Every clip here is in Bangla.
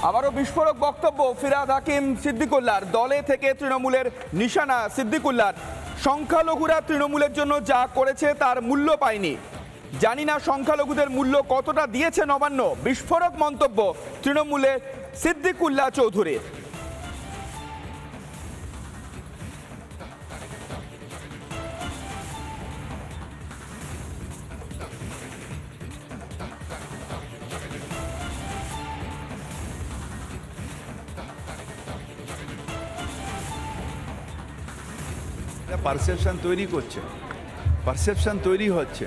আবারও বিস্ফোরক বক্তব্য ফিরহাদ হাকিম সিদ্দিকুল্লাহর। দলে থেকে তৃণমূলের নিশানা সিদ্দিকুল্লাহর। সংখ্যালঘুরা তৃণমূলের জন্য যা করেছে তার মূল্য পায়নি। জানি না সংখ্যালঘুদের মূল্য কতটা দিয়েছে নবান্ন। বিস্ফোরক মন্তব্য তৃণমূলের সিদ্দিকুল্লাহ চৌধুরীর। পারসেপশন তৈরি হচ্ছে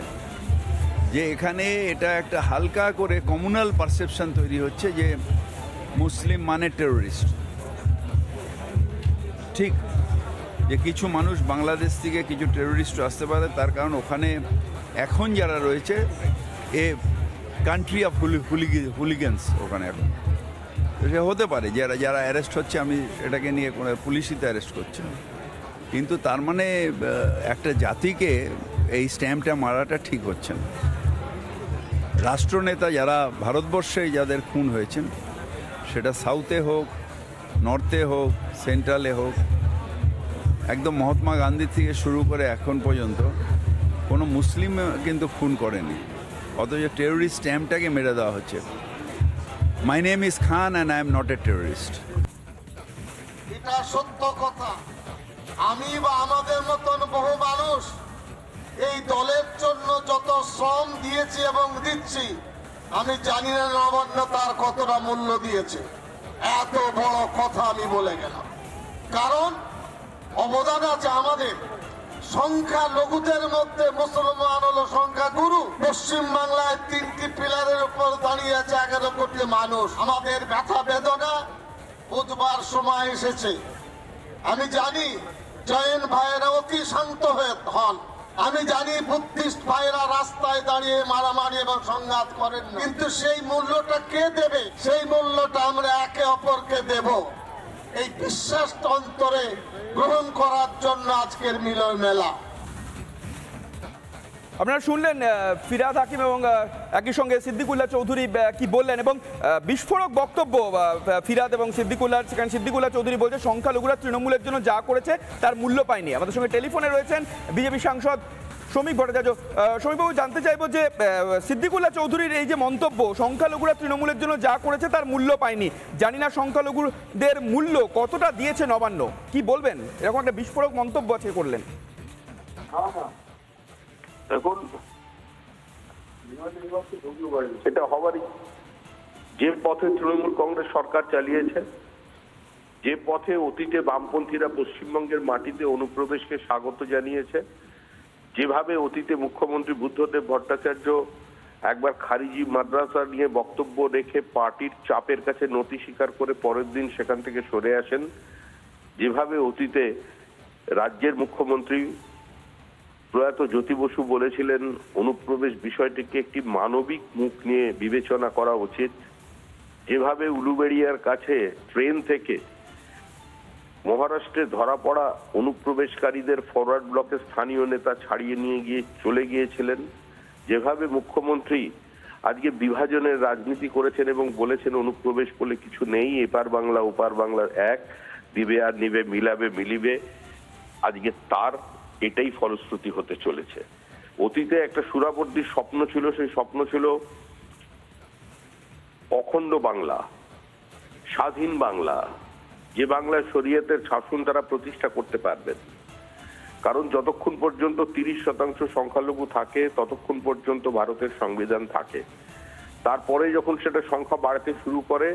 যে এখানে এটা একটা হালকা করে কমিউনাল পারসেপশন তৈরি হচ্ছে যে মুসলিম মানে টেরোরিস্ট। ঠিক যে কিছু মানুষ বাংলাদেশ থেকে কিছু টেরোরিস্ট আসতে পারে, তার কারণ ওখানে এখন যারা রয়েছে এ কান্ট্রি অফ হুলিগানস ওখানে এখন সে হতে পারে যারা অ্যারেস্ট হচ্ছে। আমি এটাকে নিয়ে পুলিশই তো অ্যারেস্ট করছে, কিন্তু তার মানে একটা জাতিকে এই স্ট্যাম্পটা মারাটা ঠিক হচ্ছে না। রাষ্ট্রনেতা যারা ভারতবর্ষে যাদের খুন হয়েছেন, সেটা সাউথে হোক, নর্থে হোক, সেন্ট্রালে হোক, একদম মহাত্মা গান্ধী থেকে শুরু করে এখন পর্যন্ত কোনো মুসলিম কিন্তু খুন করেনি, অথচ টেরোরিস্ট স্ট্যাম্পটাকে মেরে দেওয়া হচ্ছে। My name is Khan and I am not a terrorist. এটা সত্য কথা। আমি বা আমাদের মতন বহু মানুষ এই দলের জন্য যত শ্রম দিয়েছি এবং দিচ্ছি, আমি জানি না নবান্ন তার কতটা মূল্য দিয়েছে। এত বড় কথা আমি বলে গেলাম, কারণ অবদান আছে আমাদের। সংখ্যা লঘুদের মধ্যে মুসলমান হলো সংখ্যা গুরু। পশ্চিম বাংলায় 3টি পিলারের উপর দাঁড়িয়ে আছে 11 কোটি মানুষ। আমাদের ব্যথা বেদনা বুঝবার সময় এসেছে। আমি জানি জৈন ভাইয়েরা অতি শান্ত হন, আমি জানি বুদ্ধিস্ট ভাইয়েরা রাস্তায় দাঁড়িয়ে মারামারি এবং সংঘাত করেন না, কিন্তু সেই মূল্যটা কে দেবে? সেই মূল্যটা আমরা একে অপরকে দেব। এই বিশ্বাস অন্তরে গ্রহণ করার জন্য আজকের মিলন মেলা। আপনারা শুনলেন ফিরহাদ হাকিম এবং একই সঙ্গে সিদ্দিকুল্লাহ চৌধুরী কি বললেন, এবং বিস্ফোরক বক্তব্য ফিরহাদ এবং সিদ্দিকুল্লাহ। সেখানে সিদ্দিকুল্লাহ চৌধুরী বলছে সংখ্যালঘুরা তৃণমূলের জন্য যা করেছে তার মূল্য পায়নি। আমাদের সঙ্গে টেলিফোনে রয়েছেন বিজেপি সাংসদ শ্রমিক ভট্টাচার্য। শ্রমিকবাবু, জানতে চাইবো যে সিদ্দিকুল্লাহ চৌধুরীর এই যে মন্তব্য, সংখ্যালঘুরা তৃণমূলের জন্য যা করেছে তার মূল্য পায়নি, জানি না সংখ্যালঘুদের মূল্য কতটা দিয়েছে নবান্ন, কি বলবেন? এরকম একটা বিস্ফোরক মন্তব্য আছে করলেন। এখন এটা হবারই, যে পথে তৃণমূল কংগ্রেস সরকার চালিয়েছে, যে পথে অতীতে বামপন্থীরা পশ্চিমবঙ্গের মাটিতে অনুপ্রবেশকে স্বাগত জানিয়েছে, যেভাবে অতীতে মুখ্যমন্ত্রী বুদ্ধদেব ভট্টাচার্য একবার খারিজি মাদ্রাসা নিয়ে বক্তব্য রেখে পার্টির চাপের কাছে নতি স্বীকার করে পরের দিন সেখান থেকে সরে আসেন, যেভাবে অতীতে রাজ্যের মুখ্যমন্ত্রী প্রয়াত জ্যোতি বসু বলেছিলেন অনুপ্রবেশ বিষয়টিকে একটি মানবিক মুখ নিয়ে বিবেচনা করা উচিত, যেভাবে উলুবেড়িয়ার কাছে ট্রেন থেকে মহারাষ্ট্রে ধরা পড়া অনুপ্রবেশকারীদের ফরওয়ার্ড ব্লকের স্থানীয় নেতা ছাড়িয়ে নিয়ে গিয়ে চলে গিয়েছিলেন, যেভাবে মুখ্যমন্ত্রী আজকে বিভাজনের রাজনীতি করেছেন এবং বলেছেন অনুপ্রবেশ বলে কিছু নেই, এপার বাংলা ওপার বাংলার এক, দিবে আর নিবে মিলাবে মিলিবে, আজকে তার এটাই ফলশ্রুতি হতে চলেছে। অতীতে একটা সুরাবর্দীর স্বপ্ন ছিল, সেই স্বপ্ন ছিল অখণ্ড বাংলা, স্বাধীন বাংলা, যে বাংলায় শরীয়তের শাসন তারা প্রতিষ্ঠা করতে পারবেন। কারণ যতক্ষণ পর্যন্ত 30% সংখ্যালঘু থাকে ততক্ষণ পর্যন্ত ভারতের সংবিধান থাকে। তারপরে যখন সেটা সংখ্যা বাড়তে শুরু করে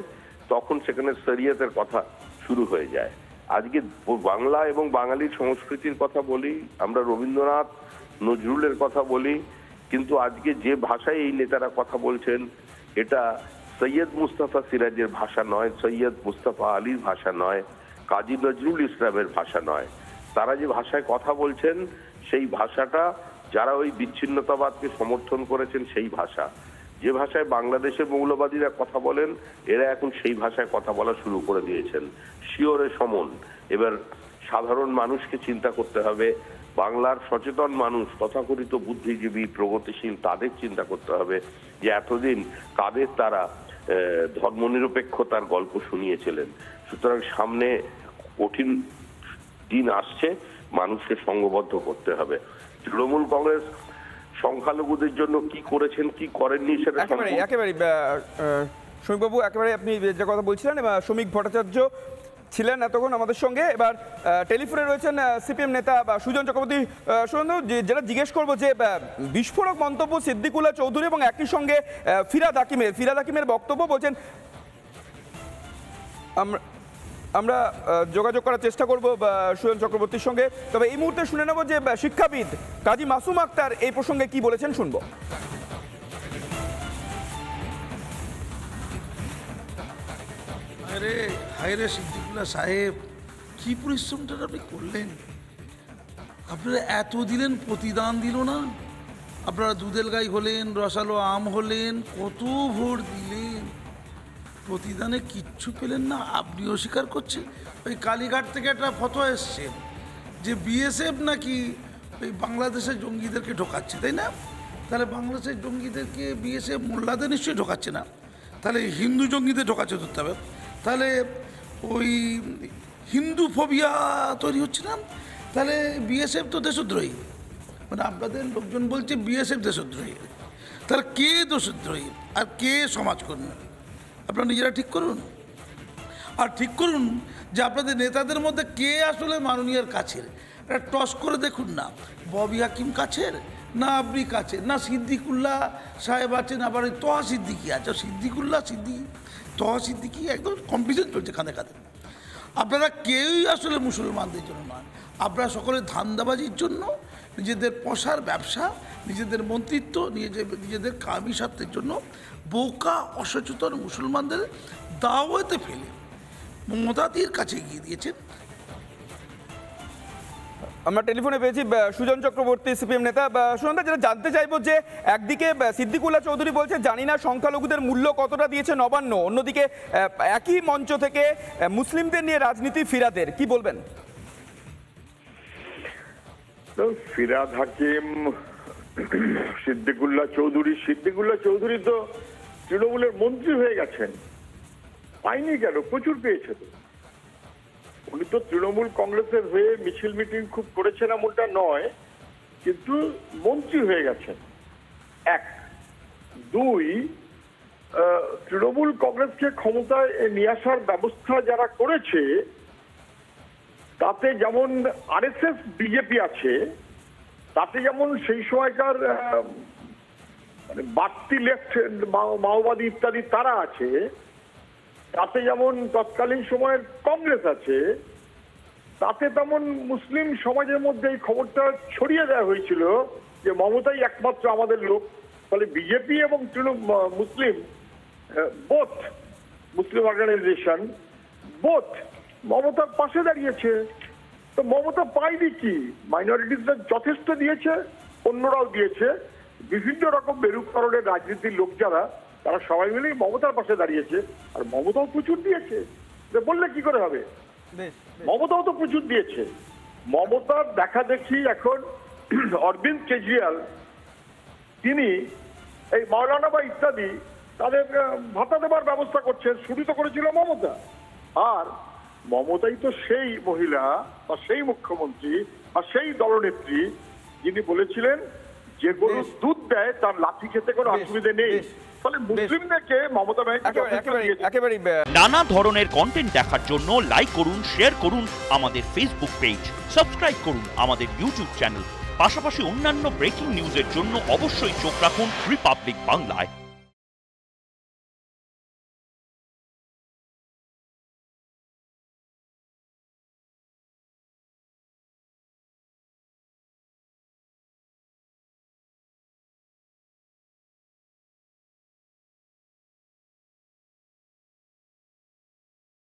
তখন সেখানে শরীয়তের কথা শুরু হয়ে যায়। আজকে বাংলা এবং বাঙালির সংস্কৃতির কথা বলি, আমরা রবীন্দ্রনাথ নজরুলের কথা বলি, কিন্তু আজকে যে ভাষায় এই নেতারা কথা বলছেন এটা সৈয়দ মুস্তাফা সিরাজের ভাষা নয়, সৈয়দ মুস্তাফা আলীর ভাষা নয়, কাজী নজরুল ইসলামের ভাষা নয়। তারা যে ভাষায় কথা বলছেন সেই ভাষাটা যারা ওই বিচ্ছিন্নতাবাদকে সমর্থন করেছেন সেই ভাষা। যে ভাষায় বাংলাদেশের মৌলবাদীরা কথা বলেন এরা এখন সেই ভাষায় কথা বলা শুরু করে দিয়েছেন। শিওরে সমন। এবার সাধারণ মানুষকে চিন্তা করতে হবে, বাংলার সচেতন মানুষ, তথাকথিত বুদ্ধিজীবী প্রগতিশীল, তাদের চিন্তা করতে হবে যে এতদিন কাদের তারা ধর্মনিরপেক্ষতার গল্প শুনিয়েছিলেন। সুতরাং সামনে কঠিন দিন আসছে, মানুষকে সংঘবদ্ধ করতে হবে। তৃণমূল কংগ্রেস সংখ্যালঘুদের জন্য কি করেছেন কি করেননি সেটা একেবারে শ্রমিকবাবু, একেবারে আপনি যে কথা বলছিলেন, শ্রমিক ভট্টাচার্য ছিলেন এতক্ষণ আমাদের সঙ্গে। এবার টেলিফোনে রয়েছেন সিপিএম নেতা সুজন চক্রবর্তী। সুজন, যেটা জিজ্ঞেস করবো যে বিস্ফোরক মন্তব্য সিদ্দিকুল্লাহ চৌধুরী এবং একই সঙ্গে ফিরহাদ হাকিমের বক্তব্য, বলছেন আমরা যোগাযোগ করার চেষ্টা করব সুজন চক্রবর্তীর সঙ্গে। তবে এই মুহূর্তে শুনে নেব যে শিক্ষাবিদ কাজী মাসুম আক্তার এই প্রসঙ্গে কি বলেছেন, শুনবো। হায়রে সিদ্দিকুল্লাহ সাহেব, কি পরিশ্রমটা আপনি করলেন! আপনারা এত দিলেন, প্রতিদান দিল না? আপনারা দুধেল গাই হলেন, রসালো আম হলেন, কত ভোট দিলেন, প্রতিদানে কিচ্ছু পেলেন না। আপনিও স্বীকার করছেন। ওই কালীঘাট থেকে একটা ফটো এসছে যে বিএসএফ নাকি ওই বাংলাদেশের জঙ্গিদেরকে ঢোকাচ্ছে, তাই না? তাহলে বাংলাদেশের জঙ্গিদেরকে বিএসএফ মোল্লাদের নিশ্চয়ই ঢোকাচ্ছে না, তাহলে হিন্দু জঙ্গিদের ঢোকাচ্ছে ধরতে হবে। তাহলে ওই হিন্দু ফোবিয়া তৈরি হচ্ছে না? তাহলে বিএসএফ তো দেশদ্রোহী, মানে আপনাদের লোকজন বলছে বিএসএফ দেশদ্রোহী। তাহলে কে দেশদ্রোহী আর কে সমাজকর্মী? আপনারা নিজেরা ঠিক করুন। আর ঠিক করুন যে আপনাদের নেতাদের মধ্যে কে আসলে মাননীয়ের কাছের। একটা টস করে দেখুন না, ববি হাকিম কাছের না আপনি কাছের, না সিদ্দিকুল্লাহ সাহেব আছেন, আবার ওই তহা সিদ্দিকি আছে। সিদ্দিকুল্লাহ তহা সিদ্দিকি একদম কম্পিটিশন চলছে কাঁধে কাঁধে। আপনারা কেউই আসলে মুসলমানদের জন্য নয়, আপনারা সকলে ধান্দাবাজির জন্য, নিজেদের পয়সার ব্যবসা, নিজেদের মন্ত্রিত্ব, নিজেদের কামি স্বার্থের জন্য বোকা অসচেতন মুসলমানদের দাওয়াতে ফেলে মমতাদির কাছে গিয়ে দিয়েছেন। আমরা টেলিফোনে পেয়েছি সুজন চক্রবর্তী, সিপিএম নেতা। সুজনদা, যেটা জানতে চাইবো যে একদিকে সিদ্দিকুল্লাহ চৌধুরী বলছে জানি না সংখ্যালঘুদের মূল্য কতটা দিয়েছে নবান্ন, অন্যদিকে একই মঞ্চ থেকে মুসলিমদের নিয়ে রাজনীতি ফিরাদের, কি বলবেন? ফিরহাদ হাকিম, সিদ্দিকুল্লাহ চৌধুরী তো তৃণমূলের মন্ত্রী হয়ে গেছেন, পাইনি কেন? প্রচুর পেয়েছে তো। উনি তো তৃণমূল কংগ্রেসের হয়ে মিছিল মিটিং খুব করেছেন এমনটা নয়, কিন্তু মন্ত্রী হয়ে গেছেন। এক, দুই, তৃণমূল কংগ্রেসকে ক্ষমতায় নিয়ে আসার ব্যবস্থা যারা করেছে তাতে যেমন আরএসএস বিজেপি আছে, তাতে যেমন সেই সময়কার মানে বাড়তি লেফট মাওবাদী ইত্যাদি তারা আছে, তাতে যেমন তৎকালীন সময়ের কংগ্রেস আছে, তাতে তেমন মুসলিম সমাজের মধ্যে এই খবরটা ছড়িয়ে দেওয়া হয়েছিল যে মমতাই একমাত্র আমাদের লোক। ফলে বিজেপি এবং মুসলিম বোথ মুসলিম অর্গানাইজেশন বোথ মমতার পাশে দাঁড়িয়েছে। তো মমতা পায়নি কি? মাইনরিটিসরা যথেষ্ট দিয়েছে, অন্যরাও দিয়েছে, বিভিন্ন রকম মেরুকরণের রাজনীতির লোক যারা, তারা সবাই মিলেই মমতার পাশে দাঁড়িয়েছে। আর মমতাও প্রচুর দিয়েছে, বললে কি করে হবে? মমতাও তো প্রচুর দিয়েছে। মমতার দেখা দেখি এখন অরবিন্দ কেজরিওয়াল, তিনি এই মাওলানা বা ইত্যাদি তাদের ভাতা দেবার ব্যবস্থা করছেন, শুরু তো করেছিল মমতা। আর মমতাই তো সেই মহিলা বা সেই মুখ্যমন্ত্রী বা সেই দলনেত্রী যিনি বলেছিলেন যে গরু দুধ দেয় তার লাঠি খেতে কোনো অসুবিধা নেই। ফলে মুসলিমদেরকে মমতা একেবারে নানা ধরনের কন্টেন্ট দেখার জন্য লাইক করুন, শেয়ার করুন আমাদের ফেসবুক পেজ, সাবস্ক্রাইব করুন আমাদের ইউটিউব চ্যানেল। পাশাপাশি অন্যান্য ব্রেকিং নিউজের জন্য অবশ্যই চোখ রাখুন রিপাবলিক বাংলায়।